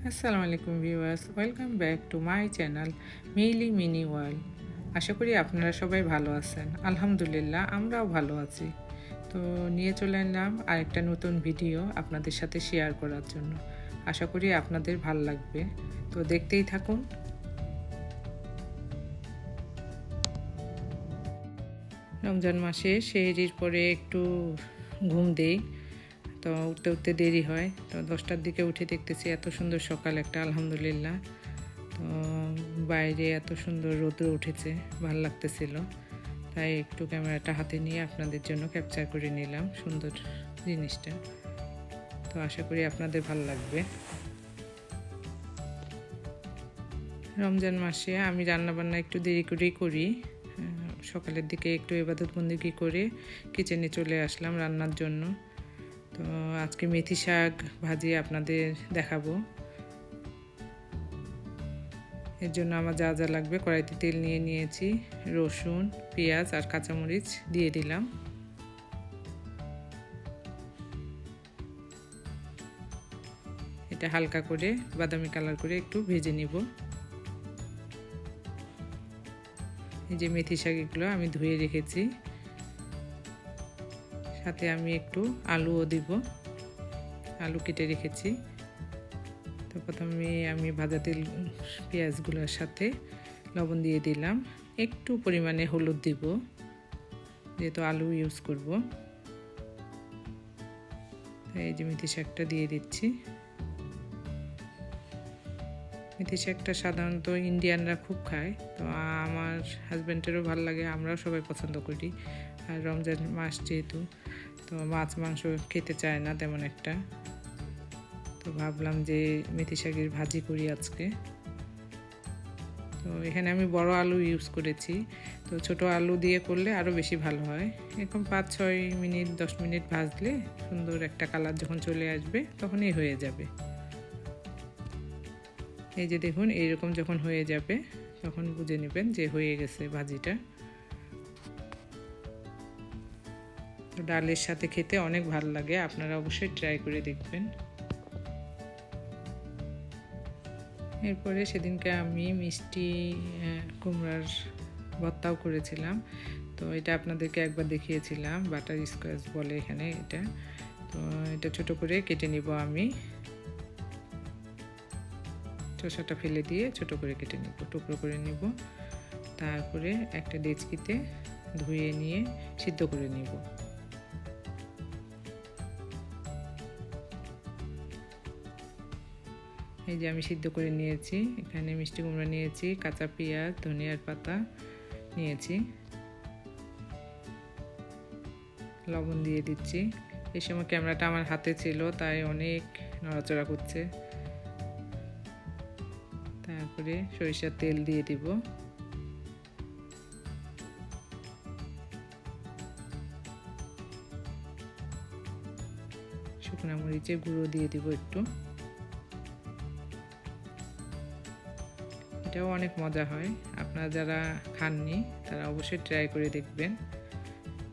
আসসালামু আলাইকুম viewers, welcome back to my channel Mili mini world. আশা করি আপনারা সবাই ভালো আছেন। আলহামদুলিল্লাহ আমরাও ভালো আছি। তো নিয়ে চলে এলাম আরেকটা নতুন ভিডিও আপনাদের সাথে শেয়ার করার জন্য। আশা করি আপনাদের ভালো লাগবে, তো দেখতেই থাকুন। রমজান মাসে সেহরির পরে একটু ঘুম দেই, তো উঠতে উঠতে দেরি হয়। তো 10টার দিকে উঠে দেখতেছি এত সুন্দর সকাল একটা, আলহামদুলিল্লাহ। তো বাইরে এত সুন্দর রৌদ্র উঠেছে, ভালো লাগতেছিল, তাই একটু ক্যামেরাটা হাতে নিয়ে আপনাদের জন্য ক্যাপচার করে নিলাম সুন্দর জিনিসটা। তো আশা করি আপনাদের ভালো লাগবে। রমজান মাসে আমি রান্নাবান্না একটু দেরি করেই করি। সকালের দিকে একটু ইবাদত বন্দেগী করে কিচেনে চলে আসলাম রান্নার জন্য। তো আজকে মেথি শাক ভাজি আপনাদের দেখাবো। এর জন্য আমার যা যা লাগবে, কড়াইতে তেল নিয়ে নিয়েছি, রসুন, পেঁয়াজ আর কাঁচামরিচ দিয়ে দিলাম। এটা হালকা করে বাদামি কালার করে একটু ভেজে নিব। এই যে মেথি শাকগুলো আমি ধুয়ে রেখেছি, সাথে আমি একটু আলুও দিব, আলু কেটে রেখেছি। তো প্রথমে আমি ভাজা তেল পেঁয়াজগুলোর সাথে লবণ দিয়ে দিলাম, একটু পরিমাণে হলুদ দিব যেহেতু আলু ইউজ করব। এই যে মেথি শাকটা দিয়ে দিচ্ছি। মেথি শাকটা সাধারণত ইন্ডিয়ানরা খুব খায়, তো আমার হাজব্যান্ডেরও ভালো লাগে, আমরাও সবাই পছন্দ করি। আর রমজান মাস যেহেতু, তো মাছ মাংস খেতে চায় না তেমন একটা, তো ভাবলাম যে মেথি শাকের ভাজি করি আজকে। তো এখানে আমি বড় আলু ইউজ করেছি, তো ছোট আলু দিয়ে করলে আরও বেশি ভালো হয়। এরকম 5-6 মিনিট 10 মিনিট ভাজলে সুন্দর একটা কালার যখন চলে আসবে তখনই হয়ে যাবে। এই যে দেখুন, এইরকম যখন হয়ে যাবে তখন বুঝে নেবেন যে হয়ে গেছে ভাজিটা। তো ডালের সাথে খেতে অনেক ভালো লাগে, আপনারা অবশ্যই ট্রাই করে দেখবেন। এরপরে সেদিনকে আমি মিষ্টি কুমড়ার ভর্তাও করেছিলাম, তো এটা আপনাদেরকে একবার দেখিয়েছিলাম, বাটার স্কোয়াশ বলে এখানে এটা। তো এটা ছোট করে কেটে নিব আমি, চোষাটা ফেলে দিয়ে ছোট করে কেটে নিব, টুকরো করে নিব। তারপরে একটা ডেচকিতে ধুয়ে নিয়ে সিদ্ধ করে নিব। এই যে আমি সিদ্ধ করে নিয়েছি, এখানে মিষ্টি কুমড়া নিয়েছি, কাঁচা পেঁয়াজ, ধনিয়ার পাতা নিয়েছি, লবণ দিয়ে দিচ্ছি। এই সময় ক্যামেরাটা আমার হাতে ছিল তাই অনেক নড়াচড়া করছে। তারপরে সরিষার তেল দিয়ে দিব, শুকনো মরিচের গুঁড়ো দিয়ে দিব একটু। এটাও অনেক মজা হয়, আপনারা যারা খাননি তারা অবশ্যই ট্রাই করে দেখবেন।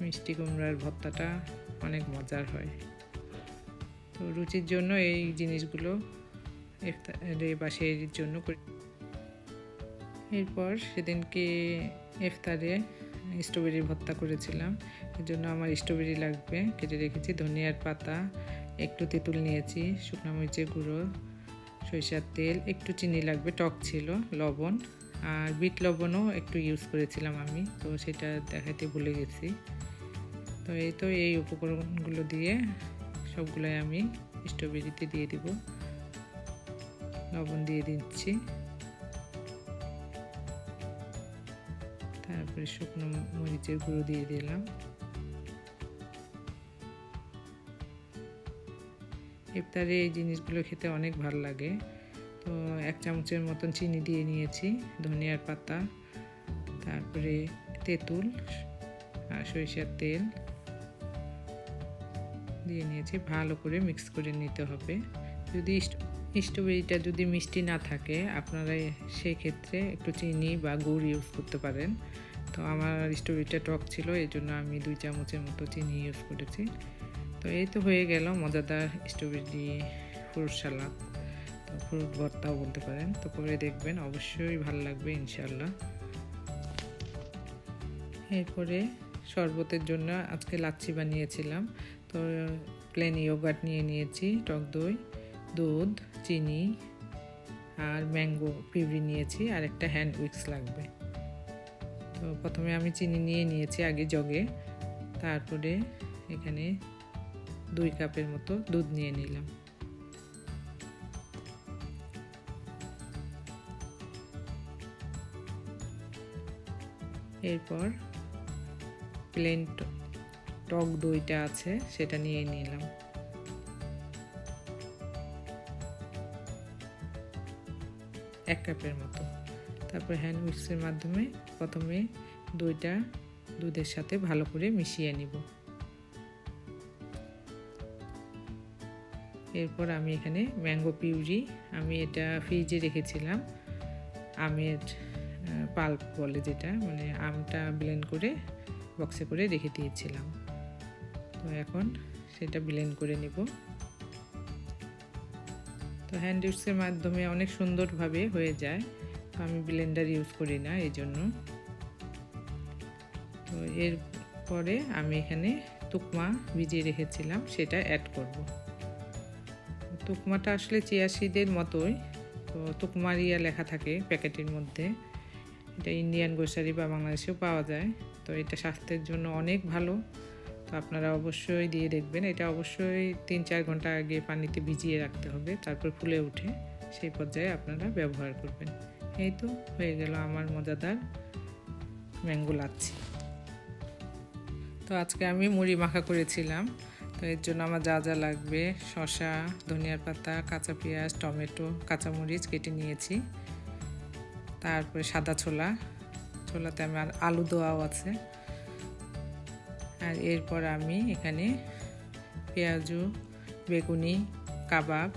মিষ্টি কুমড়ার ভর্তাটা অনেক মজার হয়। তো রুচির জন্য এই জিনিসগুলো ইফতারে বা সেহরির জন্য করি। এরপর সেদিনকে ইফতারে স্ট্রবেরির ভর্তা করেছিলাম, এর জন্য আমার স্ট্রবেরি লাগবে, কেটে রেখেছি। ধনিয়ার পাতা, একটু তেঁতুল নিয়েছি, শুকনো মরিচের গুঁড়ো, সরিষার তেল, একটু চিনি লাগবে, টক ছিল, লবণ, আর বিট লবণও একটু ইউজ করেছিলাম আমি, তো সেটা দেখাতে ভুলে গেছি। তো এই উপকরণগুলো দিয়ে সবগুলোই আমি স্ট্রবেরিতে দিয়ে দিব, লবণ দিয়ে দিচ্ছি। তারপরে শুকনো মরিচের গুঁড়ো দিয়ে দিলাম। ইফতারে এই জিনিসগুলো খেতে অনেক ভালো লাগে। তো 1 চামচের মতন চিনি দিয়ে নিয়েছি, ধনিয়ার পাতা, তারপরে তেঁতুল আর সরিষার তেল দিয়ে নিয়েছি, ভালো করে মিক্স করে নিতে হবে। যদি স্ট্রবেরিটা যদি মিষ্টি না থাকে আপনারা সেই ক্ষেত্রে একটু চিনি বা গুড় ইউজ করতে পারেন। তো আমার স্ট্রবেরিটা টক ছিল, এই জন্য আমি 2 চামচের মতো চিনি ইউজ করেছি। তো এই তো হয়ে গেল মজাদার স্ট্রবেরি ফ্রুট সালাদ। তো ফ্রুট ভর্তাও বলতে পারেন। তো করে দেখবেন, অবশ্যই ভালো লাগবে ইনশাল্লাহ। এরপরে শরবতের জন্য আজকে লাচ্ছি বানিয়েছিলাম। তো প্লেন ইয়োগার্ট নিয়ে নিয়েছি, টক দই, দুধ, চিনি আর ম্যাঙ্গো পিউরি নিয়েছি, আর একটা হ্যান্ড উইক্স লাগবে। তো প্রথমে আমি চিনি নিয়ে নিয়েছি আগে জগে, তারপরে এখানে 2 কাপের মতো দুধ নিয়ে নিলাম। এরপর প্লেন টক দইটা আছে সেটা নিয়ে নিলাম। এক কাপের মতো। তারপর হ্যান্ড উইক্সের মাধ্যমে প্রথমে দইটা দুধের সাথে ভালো করে মিশিয়ে নিব। এরপর আমি এখানে ম্যাঙ্গো পিউরি, আমি এটা ফ্রিজে রেখেছিলাম, আমের পাল্প বলে যেটা, মানে আমটা ব্লেন্ড করে বক্সে করে রেখে দিয়েছিলাম। তো এখন সেটা ব্লেন্ড করে নিব। তো হ্যান্ড উইক্সের মাধ্যমে অনেক সুন্দরভাবে হয়ে যায়, তো আমি ব্লেন্ডার ইউজ করি না এই জন্য। তো এরপরে আমি এখানে তুকমা ভিজিয়ে রেখেছিলাম সেটা অ্যাড করব। তুকমাটা আসলে চিয়া সিডের মতোই, তো তুকমারিয়া লেখা থাকে প্যাকেটের মধ্যে। এটা ইন্ডিয়ান গ্রোসারি বা বাংলাদেশেও পাওয়া যায়। তো এটা স্বাস্থ্যের জন্য অনেক ভালো, তো আপনারা অবশ্যই দিয়ে দেখবেন। এটা অবশ্যই 3-4 ঘন্টা আগে পানিতে ভিজিয়ে রাখতে হবে, তারপর ফুলে উঠে সেই পর্যায়ে আপনারা ব্যবহার করবেন। এই তো হয়ে গেল আমার মজাদার ম্যাঙ্গো লাচ্ছি। তো আজকে আমি মুড়ি মাখা করেছিলাম। তো এর জন্য আমার যা যা লাগবে, শসা, ধনিয়ার পাতা, কাঁচা পেঁয়াজ, টমেটো, কাঁচামরিচ কেটে নিয়েছি। তারপরে সাদা ছোলাতে আমার আলু দেওয়াও আছে। আর এরপর আমি এখানে পেঁয়াজু, বেগুনি, কাবাব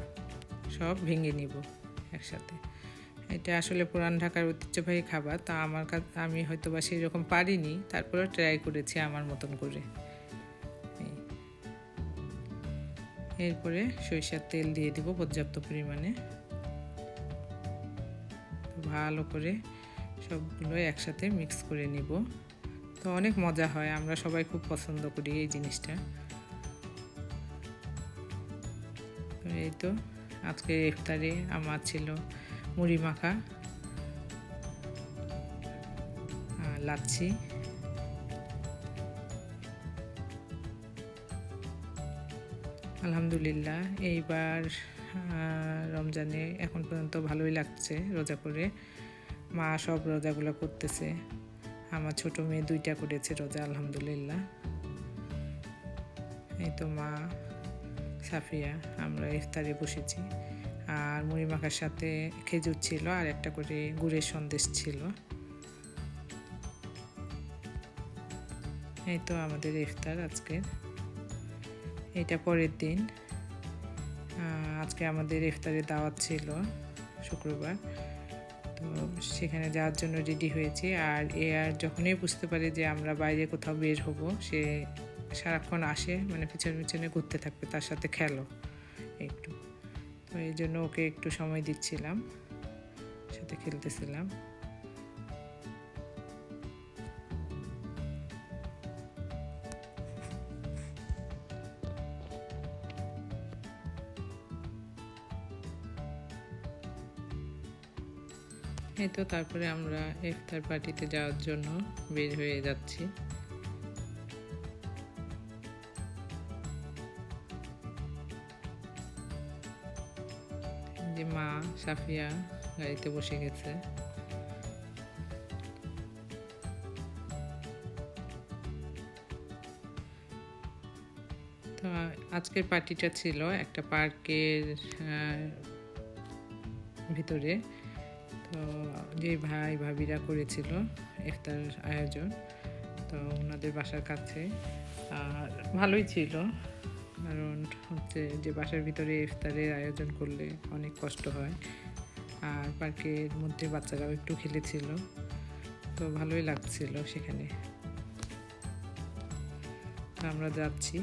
সব ভেঙে নিব একসাথে। এটা আসলে পুরান ঢাকার ঐতিহ্যবাহী খাবার, তা আমি হয়তো বা সেই রকম পারিনি, তারপরে ট্রাই করেছি আমার মতন করে। এরপরে সরিষার তেল দিয়ে দিব পর্যাপ্ত পরিমাণে। ভালো করে সবগুলো একসাথে মিক্স করে নিব। তো অনেক মজা হয়, আমরা সবাই খুব পছন্দ করি এই জিনিসটা। এই তো আজকে ইফতারে আমার ছিল মুড়ি মাখা, লাচ্ছি। আলহামদুলিল্লাহ এইবার রমজানে এখন পর্যন্ত ভালোই লাগছে রোজা করে। মা সব রোজাগুলো করতেছে, আমার ছোট মেয়ে 2টা করেছে রোজা আলহামদুলিল্লাহ। এই তো মা, সাফিয়া, আমরা ইফতারে বসেছি। আর মুড়ি মাখার সাথে খেজুর ছিল, আর একটা করে গুড়ের সন্দেশ ছিল। এই তো আমাদের ইফতার আজকে। এটা পরের দিন, আজকে আমাদের ইফতারের দাওয়াত ছিল শুক্রবার। তো সেখানে যাওয়ার জন্য রেডি হয়েছি। আর যখনই বুঝতে পারে যে আমরা বাইরে কোথাও বের হব, সে সারাক্ষণ আসে, মানে পিছনে পিছনে ঘুরতে থাকবে, তার সাথে খেলো একটু। তো এই জন্য ওকে একটু সময় দিচ্ছিলাম, সাথে খেলতেছিলাম। এই তো তারপরে আমরা ইফতার পার্টিতে যাওয়ার জন্য বের হয়ে যাচ্ছি। যে মা, সাফিয়া গাড়িতে বসে গেছে। তো আজকের পার্টিটা ছিল একটা পার্কের ভিতরে। তো যে ভাই ভাবিরা করেছিল ইফতার আয়োজন, তো ওনাদের বাসার কাছে। আর ভালোই ছিল, কারণ হচ্ছে যে বাসার ভিতরে ইফতারের আয়োজন করলে অনেক কষ্ট হয়। আর পার্কের মধ্যে বাচ্চারাও একটু খেলেছিল, তো ভালোই লাগছিল সেখানে। আমরা যাচ্ছি,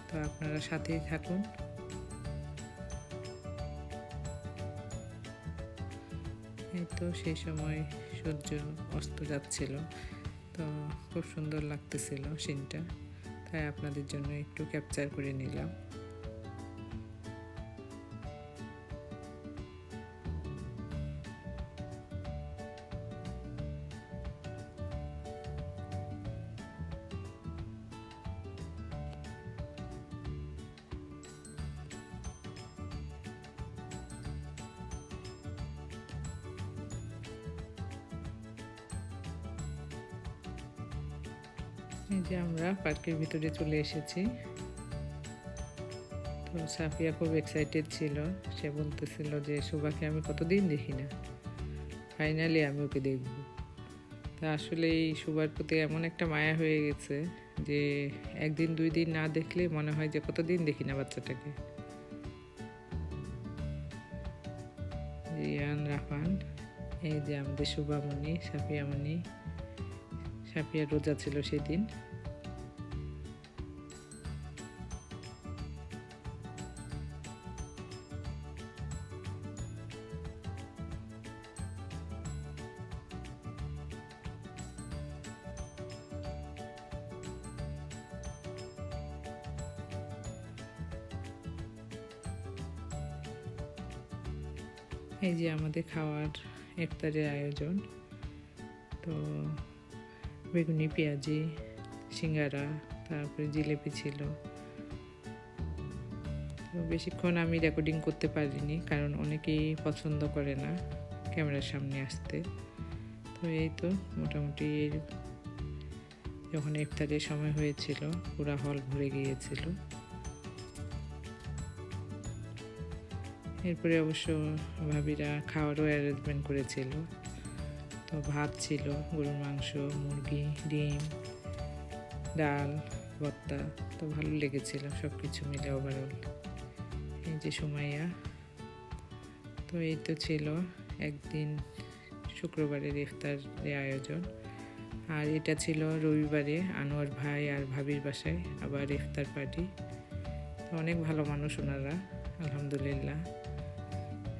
তো আপনারা সাথেই থাকুন। এই তো সেই সময় সূর্য অস্ত যাচ্ছিল, তো খুব সুন্দর লাগতেছিল সিনটা, তাই আপনাদের জন্য একটু ক্যাপচার করে নিলাম। এই যে আমরা পার্কের ভিতরে চলে এসেছি। তো সাফিয়া খুব এক্সাইটেড ছিল, সে বলতেছিল যে সুবাকে আমি কতদিন দেখি না, ফাইনালি আমি ওকে দেখব। তা আসলে এই সুবার প্রতি এমন একটা মায়া হয়ে গেছে যে একদিন 2 দিন না দেখলে মনে হয় যে কতদিন দেখি না বাচ্চাটাকে। রিয়ান, রাফান, এই যে আমাদের শুভামণি, সাফিয়ামণি। সাফিয়া রোজা ছিল সেদিন। এই যে আমাদের খাওয়ার ইফতারের আয়োজন। তো বেগুনি, পেঁয়াজি, সিঙ্গারা, তারপরে জিলেপি ছিল। তো বেশিক্ষণ আমি রেকর্ডিং করতে পারিনি, কারণ অনেকেই পছন্দ করে না ক্যামেরার সামনে আসতে। তো এই তো মোটামুটি যখন ইফতারের সময় হয়েছিল পুরা হল ভরে গিয়েছিল। এরপরে অবশ্য ভাবিরা খাওয়ারও অ্যারেঞ্জমেন্ট করেছিল। তো ভাত ছিল, গরুর মাংস, মুরগি, ডিম, ডাল, ভর্তা। তো ভালো লেগেছিল সব কিছু মিলে ওভারঅল। এই যে সুমাইয়া। তো এই তো ছিল একদিন শুক্রবারের ইফতারের আয়োজন। আর এটা ছিল রবিবারে আনোয়ার ভাই আর ভাবির বাসায় আবার ইফতার পার্টি। তো অনেক ভালো মানুষ ওনারা, আলহামদুলিল্লাহ।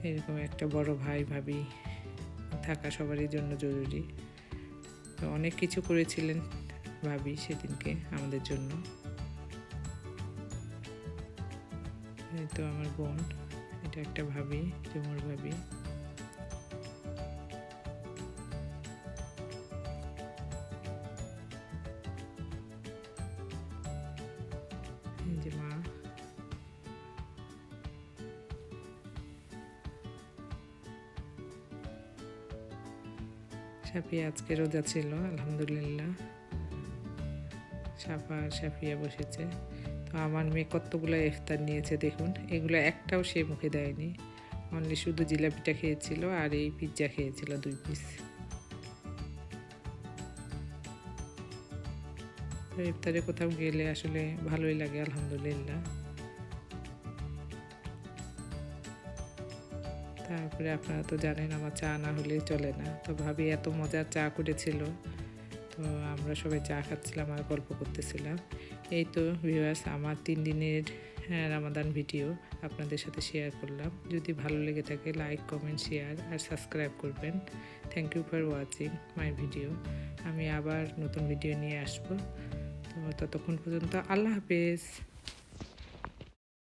এরকম একটা বড় ভাই ভাবি থাকা সবারই জন্য জরুরি। তো অনেক কিছু করেছিলেন ভাবি সেদিনকে আমাদের জন্য। এই তো আমার বোন, এটা একটা ভাবি, জমুর ভাবি। এই যে মা। সাফিয়া আজকে রোজা ছিল, আলহামদুলিল্লাহ। সাফা আর সাফিয়া বসেছে। তো আমার মেয়ে কতগুলো ইফতার নিয়েছে দেখুন, এগুলো একটাও সে মুখে দেয়নি, অনলি শুধু জিলাপিটা খেয়েছিল আর এই পিৎজা খেয়েছিল 2 পিস। তো ইফতারে কোথাও গেলে আসলে ভালোই লাগে, আলহামদুলিল্লাহ। তারপরে আপনারা তো জানেন আমার চা না হলে চলে না। তো ভাবি এত মজার চা করেছিল, তো আমরা সবাই চা খাচ্ছিলাম আর গল্প করতেছিলাম। এই তো ভিউয়ার্স, আমার 3 দিনের রামাদান ভিডিও আপনাদের সাথে শেয়ার করলাম। যদি ভালো লেগে থাকে লাইক, কমেন্ট, শেয়ার আর সাবস্ক্রাইব করবেন। Thank you for watching my video. আমি আবার নতুন ভিডিও নিয়ে আসবো। তো ততক্ষণ পর্যন্ত আল্লাহ হাফেজ।